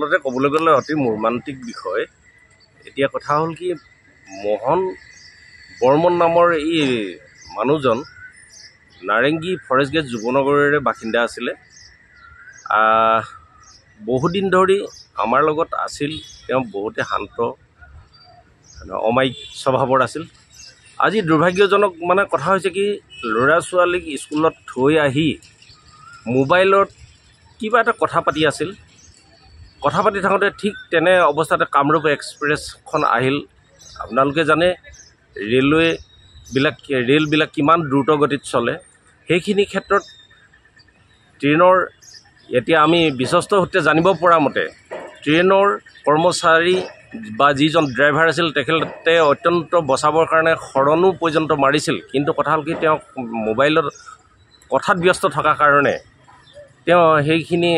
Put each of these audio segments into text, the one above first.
আচলতে ক'বলৈ গ'লে অতি মৰ্মান্তিক বিষয়। এতিয়া কথা হ'ল কি, মোহন বৰ্মন নামৰ এই মানুহজন নাৰেংগী ফৰেষ্ট গেট যুৱনগৰৰে বাসিন্দা আছিলে। বহুদিন ধৰি আমাৰ লগত আছিল। তেওঁ বহুতে শান্ত অমায়িক স্বভাৱৰ আছিল। আজি দুৰ্ভাগ্যজনক কথা হৈছে কি, ল'ৰা ছোৱালীক স্কুলত থৈ আহি মোবাইলত কিবা এটা কথা পাতি আছিল। কথা পাতি থাকোঁতে ঠিক তেনে অৱস্থাতে কামৰূপ এক্সপ্ৰেছখন আহিল। আপোনালোকে জানে ৰেলবিলাক কিমান দ্ৰুত গতিত চলে। সেইখিনি ক্ষেত্ৰত ট্ৰেইনৰ এতিয়া আমি বিশ্বস্ত সূত্ৰে জানিব পৰা মতে ট্ৰেইনৰ কৰ্মচাৰী বা যিজন ড্ৰাইভাৰ আছিল তেখেতে অত্যন্ত বচাবৰ কাৰণে হৰণো পৰ্যন্ত মাৰিছিল। কিন্তু কথা হ'ল কি, তেওঁ মোবাইলত কথাত ব্যস্ত থকাৰ কাৰণে তেওঁ সেইখিনি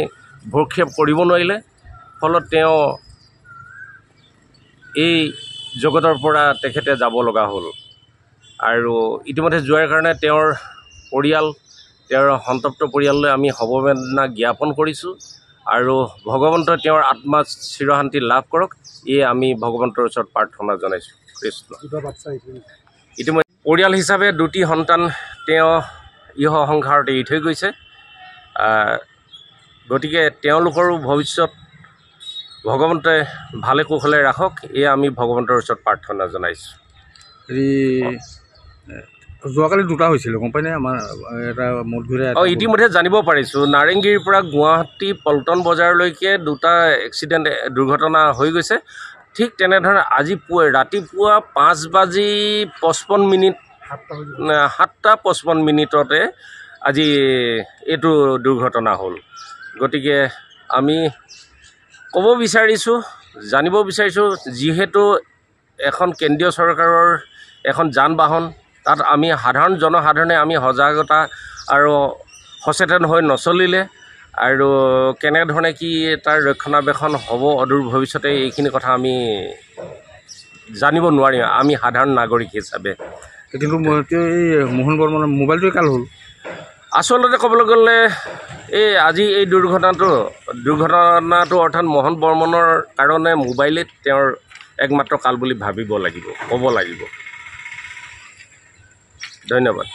ভ্ৰক্ষেপ কৰিব নোৱাৰিলে। ফলত তেওঁ এই জগতৰ পৰা তেখেতে যাব লগা হ'ল। আৰু ইতিমধ্যে যোৱাৰ কাৰণে তেওঁৰ সন্তপ্ত পৰিয়াললৈ আমি সমবেদনা জ্ঞাপন কৰিছোঁ। আৰু ভগৱন্তই তেওঁৰ আত্মাত চিৰশান্তি লাভ কৰক, এয়ে আমি ভগৱন্তৰ ওচৰত প্ৰাৰ্থনা জনাইছোঁ। কৃষ্ণ। ইতিমধ্যে পৰিয়াল হিচাপে 2টি সন্তান তেওঁ ইহ সংসাৰত এৰি থৈ গৈছে। গতিকে তেওঁলোকৰো ভৱিষ্যত ভগৱন্তই ভালে কুশলে ৰাখক, এয়ে আমি ভগৱন্তৰ ওচৰত প্ৰাৰ্থনা জনাইছোঁ। যোৱাকালি 2টা হৈছিল, গম পাইনে? আমাৰ এটা মধুৰে ইতিমধ্যে জানিব পাৰিছোঁ, নাৰেংগীৰ পৰা গুৱাহাটী পল্টন বজাৰলৈকে 2টা এক্সিডেণ্ট দুৰ্ঘটনা হৈ গৈছে। ঠিক তেনেধৰণে আজি ৰাতিপুৱা 5:55 7:55 আজি এইটো দুৰ্ঘটনা হ'ল। গতিকে আমি জানিব বিচাৰিছোঁ, যিহেতু এখন কেন্দ্ৰীয় চৰকাৰৰ এখন যান বাহন, তাত আমি জনসাধাৰণে আমি সজাগতা আৰু সচেতন হৈ নচলিলে আৰু কেনেধৰণে কি তাৰ ৰক্ষণাবেক্ষণ হ'ব অদূৰ ভৱিষ্যতে, এইখিনি কথা আমি জানিব নোৱাৰিম আমি সাধাৰণ নাগৰিক হিচাপে। কিন্তু এই মোহন বৰ্মনৰ মোবাইলটোৱে কাল হ'ল। আচলতে ক'বলৈ গ'লে আজি এই দুৰ্ঘটনাটো অৰ্থাৎ মোহন বৰ্মনৰ কাৰণে মোবাইলেই তেওঁৰ একমাত্ৰ কাল বুলি ক'ব লাগিব। ধন্যবাদ।